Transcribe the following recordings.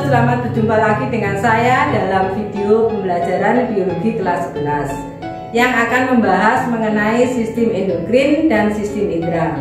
selamat berjumpa lagi dengan saya dalam video pembelajaran biologi kelas 11 yang akan membahas mengenai sistem endokrin dan sistem indera.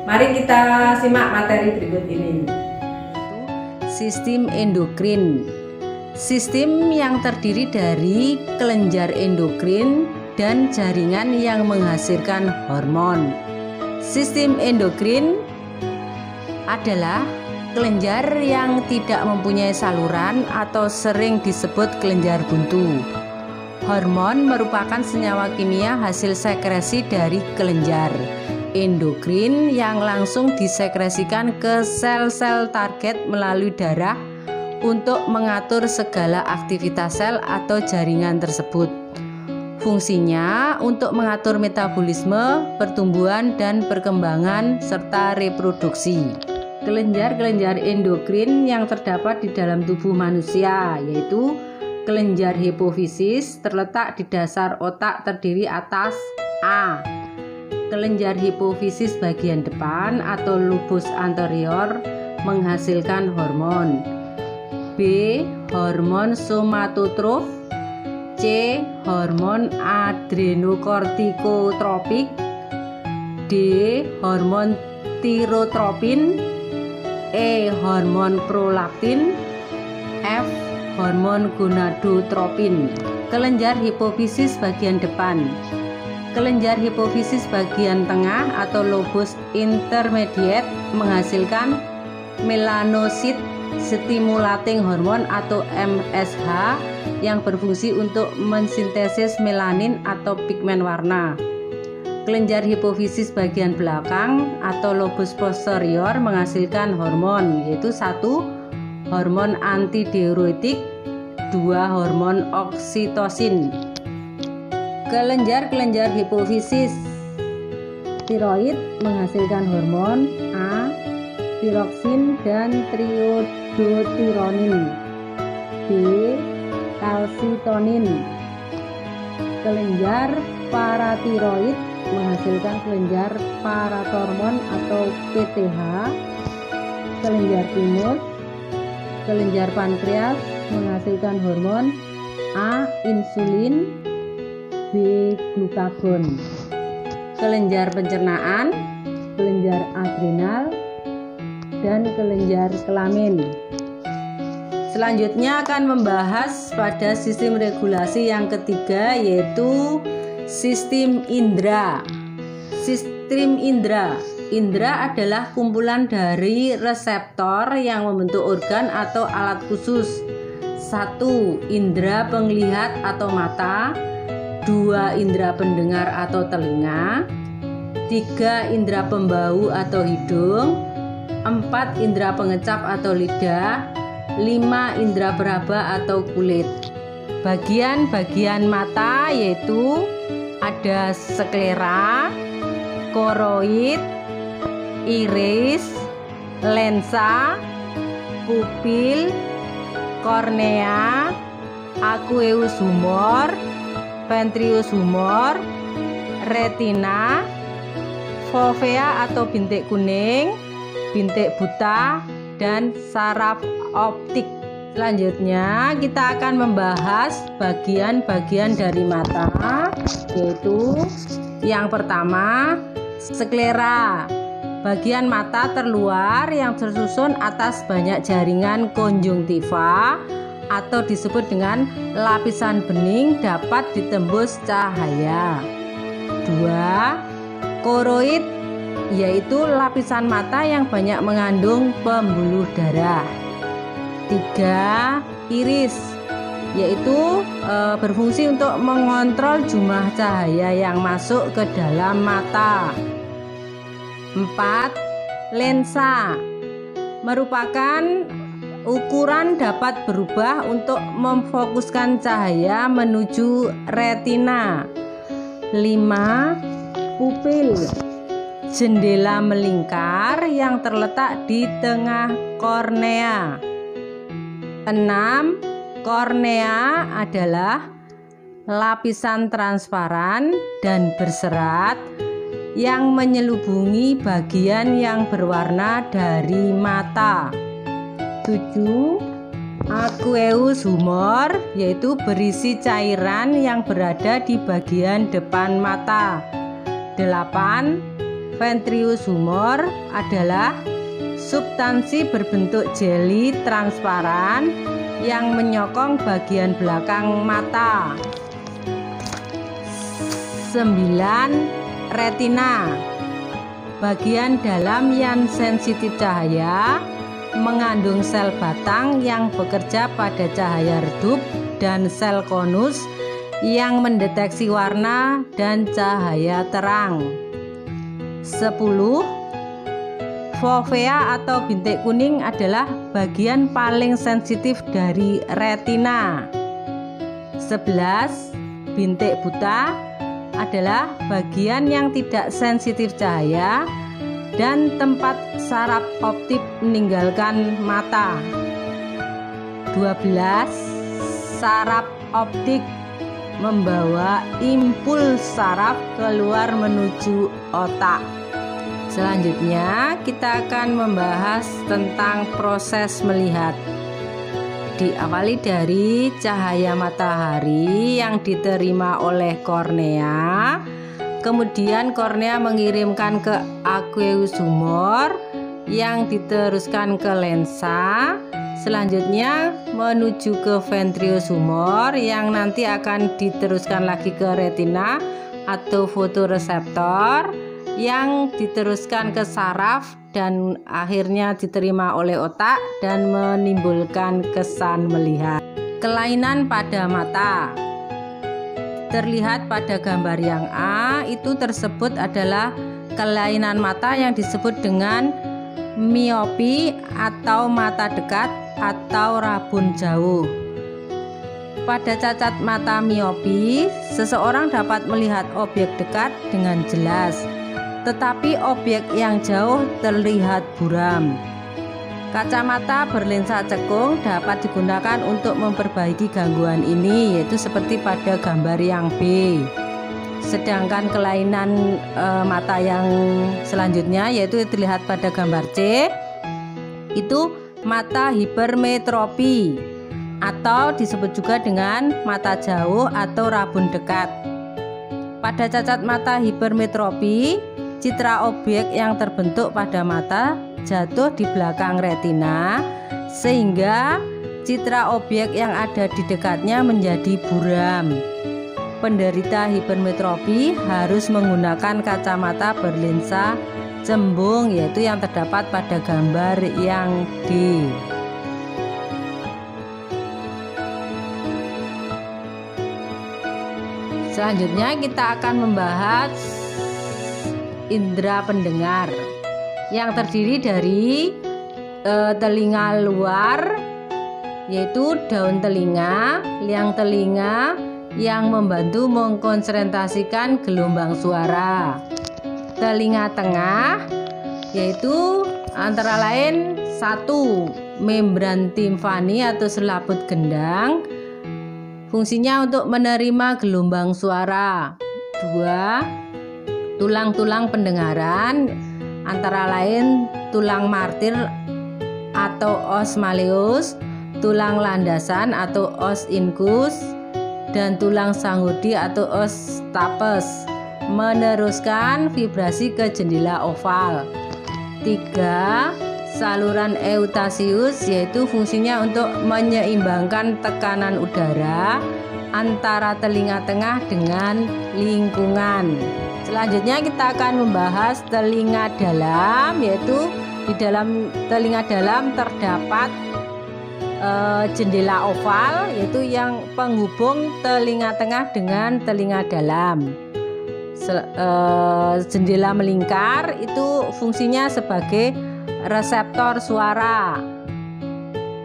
Mari kita simak materi berikut ini. Sistem endokrin, sistem yang terdiri dari kelenjar endokrin dan jaringan yang menghasilkan hormon. Sistem endokrin adalah kelenjar yang tidak mempunyai saluran atau sering disebut kelenjar buntu. Hormon merupakan senyawa kimia hasil sekresi dari kelenjar endokrin yang langsung disekresikan ke sel-sel target melalui darah untuk mengatur segala aktivitas sel atau jaringan tersebut. Fungsinya untuk mengatur metabolisme, pertumbuhan dan perkembangan serta reproduksi. Kelenjar-kelenjar endokrin yang terdapat di dalam tubuh manusia yaitu kelenjar hipofisis terletak di dasar otak terdiri atas A. Kelenjar hipofisis bagian depan atau lobus anterior menghasilkan hormon. B. Hormon somatotrof. C. Hormon adrenokortikotropik. D. Hormon tirotropin. E. Hormon prolaktin. F. Hormon gonadotropin. Kelenjar hipofisis bagian depan. Kelenjar hipofisis bagian tengah atau lobus intermediate menghasilkan melanocyte stimulating hormone atau MSH yang berfungsi untuk mensintesis melanin atau pigmen warna. Kelenjar hipofisis bagian belakang atau lobus posterior menghasilkan hormon yaitu 1. Hormon antidiuretik, 2. Hormon oksitosin. Kelenjar-kelenjar hipofisis tiroid menghasilkan hormon A. Tiroksin dan triodotironin. B. Kalsitonin. Kelenjar paratiroid menghasilkan kelenjar paratormon atau PTH. Kelenjar timus, kelenjar pankreas menghasilkan hormon A. Insulin, B. Glukagon. Kelenjar pencernaan, kelenjar adrenal, dan kelenjar kelamin. Selanjutnya akan membahas pada sistem regulasi yang ketiga yaitu sistem indera. Sistem indera. Indera adalah kumpulan dari reseptor yang membentuk organ atau alat khusus. 1. Indera penglihat atau mata. 2. Indera pendengar atau telinga. 3. Indera pembau atau hidung. 4. Indera pengecap atau lidah. 5. Indera peraba atau kulit. Bagian-bagian mata yaitu ada sklera, koroid, iris, lensa, pupil, kornea, aqueous humor, ventreous humor, retina, fovea atau bintik kuning, bintik buta, dan saraf optik. Selanjutnya kita akan membahas bagian-bagian dari mata yaitu yang pertama sklera. Bagian mata terluar yang tersusun atas banyak jaringan konjungtiva atau disebut dengan lapisan bening dapat ditembus cahaya. 2. Koroid yaitu lapisan mata yang banyak mengandung pembuluh darah. 3. Iris yaitu berfungsi untuk mengontrol jumlah cahaya yang masuk ke dalam mata. 4. Lensa merupakan ukuran dapat berubah untuk memfokuskan cahaya menuju retina. 5. Pupil jendela melingkar yang terletak di tengah kornea. 6. Kornea adalah lapisan transparan dan berserat yang menyelubungi bagian yang berwarna dari mata. 7. Aqueous humor yaitu berisi cairan yang berada di bagian depan mata. 8. Ventreous humor adalah substansi berbentuk jeli transparan yang menyokong bagian belakang mata. 9. Retina, bagian dalam yang sensitif cahaya, mengandung sel batang yang bekerja pada cahaya redup dan sel konus yang mendeteksi warna dan cahaya terang. 10. Fovea atau bintik kuning adalah bagian paling sensitif dari retina. 11. Bintik buta adalah bagian yang tidak sensitif cahaya dan tempat saraf optik meninggalkan mata. 12. Saraf optik membawa impuls saraf keluar menuju otak. Selanjutnya kita akan membahas tentang proses melihat. Diawali dari cahaya matahari yang diterima oleh kornea. Kemudian kornea mengirimkan ke aqueous humor yang diteruskan ke lensa. Selanjutnya menuju ke ventreous humor yang nanti akan diteruskan lagi ke retina atau fotoreseptor yang diteruskan ke saraf dan akhirnya diterima oleh otak dan menimbulkan kesan melihat. Kelainan pada mata terlihat pada gambar yang A. Itu tersebut adalah kelainan mata yang disebut dengan miopi atau mata dekat atau rabun jauh. Pada cacat mata miopi, seseorang dapat melihat objek dekat dengan jelas, tetapi objek yang jauh terlihat buram. Kacamata berlensa cekung dapat digunakan untuk memperbaiki gangguan ini, yaitu seperti pada gambar yang B. Sedangkan kelainan mata yang selanjutnya yaitu terlihat pada gambar C, itu mata hipermetropi atau disebut juga dengan mata jauh atau rabun dekat. Pada cacat mata hipermetropi, citra objek yang terbentuk pada mata jatuh di belakang retina sehingga citra objek yang ada di dekatnya menjadi buram. Penderita hipermetropi harus menggunakan kacamata berlensa cembung, yaitu yang terdapat pada gambar yang D. Selanjutnya kita akan membahas indera pendengar yang terdiri dari telinga luar, yaitu daun telinga, liang telinga yang membantu mengkonsentrasikan gelombang suara. Telinga tengah, yaitu antara lain 1. Membran timpani atau selaput gendang, fungsinya untuk menerima gelombang suara. 2. Tulang-tulang pendengaran, antara lain tulang martir atau os malleus, tulang landasan atau os incus, dan tulang sanghudi atau os stapes, meneruskan vibrasi ke jendela oval. 3. Saluran eutasius, yaitu fungsinya untuk menyeimbangkan tekanan udara antara telinga tengah dengan lingkungan. Selanjutnya kita akan membahas telinga dalam, yaitu di dalam telinga dalam terdapat jendela oval, yaitu yang penghubung telinga tengah dengan telinga dalam. Jendela melingkar itu fungsinya sebagai reseptor suara.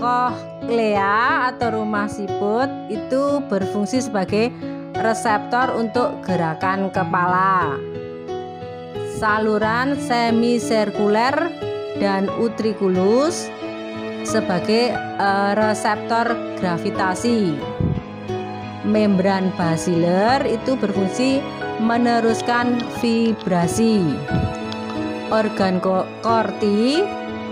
Koklea atau rumah siput itu berfungsi sebagai reseptor untuk gerakan kepala. Saluran semisirkuler dan utriculus sebagai reseptor gravitasi. Membran basilar itu berfungsi meneruskan vibrasi. Organ korti,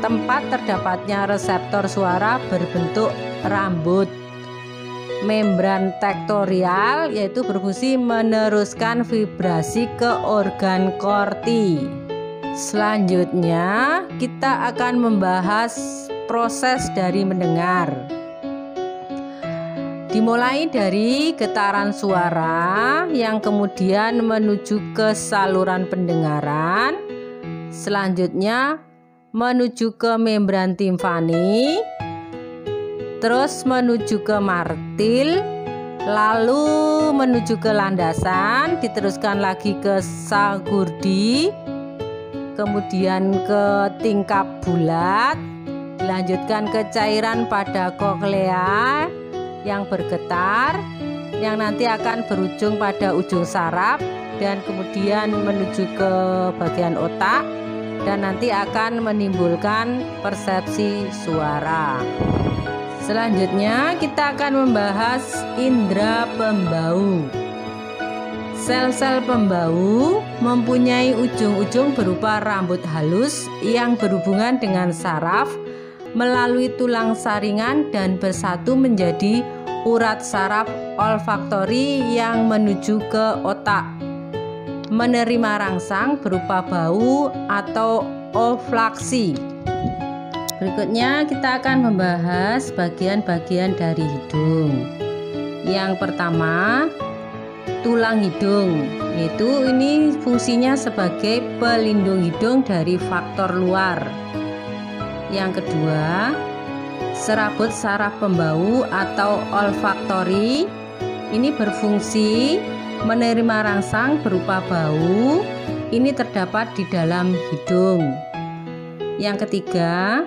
tempat terdapatnya reseptor suara berbentuk rambut. Membran tektorial yaitu berfungsi meneruskan vibrasi ke organ korti. Selanjutnya kita akan membahas proses dari mendengar. Dimulai dari getaran suara yang kemudian menuju ke saluran pendengaran, selanjutnya menuju ke membran timfani, terus menuju ke martil, lalu menuju ke landasan, diteruskan lagi ke sagurdi, kemudian ke tingkap bulat, dilanjutkan ke cairan pada koklea yang bergetar, yang nanti akan berujung pada ujung saraf dan kemudian menuju ke bagian otak dan nanti akan menimbulkan persepsi suara. Selanjutnya kita akan membahas indera pembau. Sel-sel pembau mempunyai ujung-ujung berupa rambut halus yang berhubungan dengan saraf melalui tulang saringan dan bersatu menjadi urat saraf olfaktori yang menuju ke otak, menerima rangsang berupa bau atau olfaksi. Berikutnya kita akan membahas bagian-bagian dari hidung. Yang pertama, tulang hidung, yaitu ini fungsinya sebagai pelindung hidung dari faktor luar. Yang kedua, serabut saraf pembau atau olfaktori, ini berfungsi menerima rangsang berupa bau, ini terdapat di dalam hidung. Yang ketiga,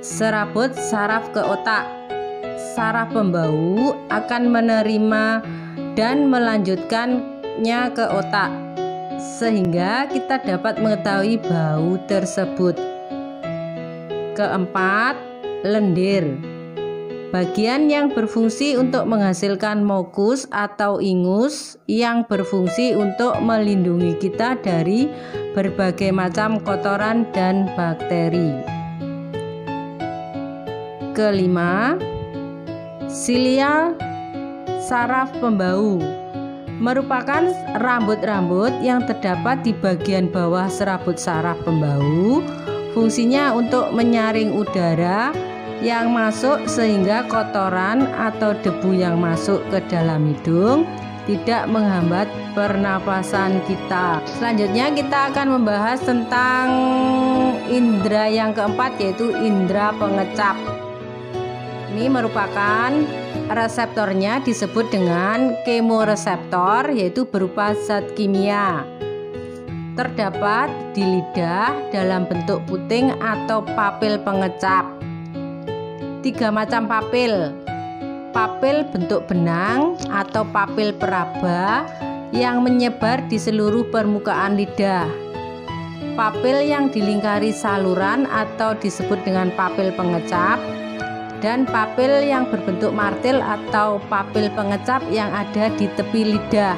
serabut saraf ke otak. Saraf pembau akan menerima dan melanjutkannya ke otak, sehingga kita dapat mengetahui bau tersebut. Keempat, lendir. Bagian yang berfungsi untuk menghasilkan mukus atau ingus yang berfungsi untuk melindungi kita dari berbagai macam kotoran dan bakteri. Kelima, silia saraf pembau merupakan rambut-rambut yang terdapat di bagian bawah serabut saraf pembau. Fungsinya untuk menyaring udara yang masuk sehingga kotoran atau debu yang masuk ke dalam hidung tidak menghambat pernapasan kita. Selanjutnya kita akan membahas tentang indera yang keempat, yaitu indera pengecap. Ini merupakan reseptornya disebut dengan kemoreseptor, yaitu berupa zat kimia. Terdapat di lidah dalam bentuk puting atau papil pengecap. 3 macam papil. Papil bentuk benang atau papil peraba yang menyebar di seluruh permukaan lidah. Papil yang dilingkari saluran atau disebut dengan papil pengecap, dan papil yang berbentuk martil atau papil pengecap yang ada di tepi lidah.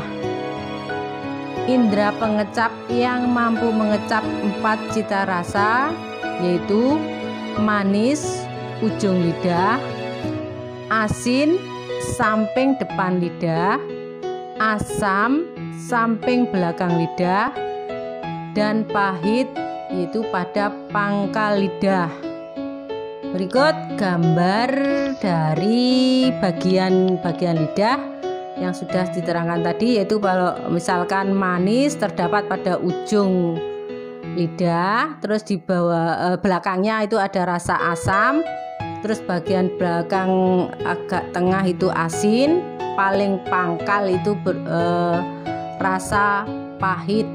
Indera pengecap yang mampu mengecap 4 cita rasa, yaitu manis ujung lidah, asin samping depan lidah, asam samping belakang lidah, dan pahit yaitu pada pangkal lidah. Berikut gambar dari bagian-bagian lidah yang sudah diterangkan tadi, yaitu kalau misalkan manis terdapat pada ujung lidah, terus di bawah belakangnya itu ada rasa asam, terus bagian belakang agak tengah itu asin, paling pangkal itu rasa pahit.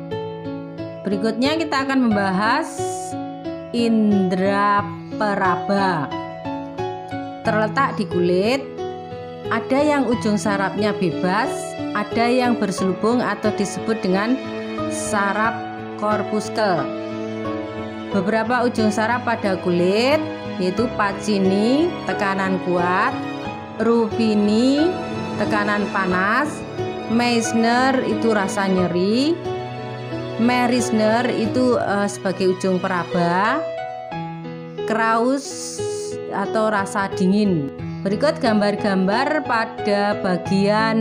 Berikutnya kita akan membahas indera peraba. Terletak di kulit. Ada yang ujung sarafnya bebas, ada yang berselubung atau disebut dengan saraf korpuskel. Beberapa ujung saraf pada kulit yaitu Pacini, tekanan kuat, Ruffini, tekanan panas, Meissner itu rasa nyeri, Meissner itu sebagai ujung peraba, Krauss atau rasa dingin. Berikut gambar-gambar pada bagian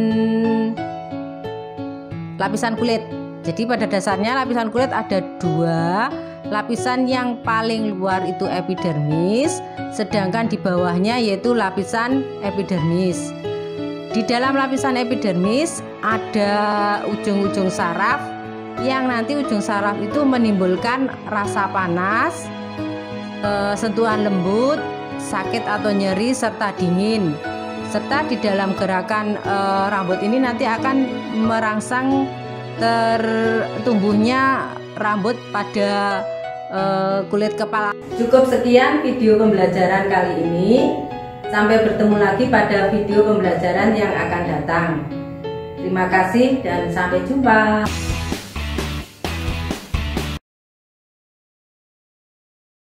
lapisan kulit. Jadi pada dasarnya lapisan kulit ada dua. Lapisan yang paling luar itu epidermis, sedangkan di bawahnya yaitu lapisan epidermis. Di dalam lapisan epidermis ada ujung-ujung saraf, yang nanti ujung saraf itu menimbulkan rasa panas, sentuhan lembut, sakit atau nyeri, serta dingin. Serta di dalam gerakan rambut ini nanti akan merangsang tertumbuhnya rambut pada kulit kepala. Cukup sekian video pembelajaran kali ini. Sampai bertemu lagi pada video pembelajaran yang akan datang. Terima kasih dan sampai jumpa.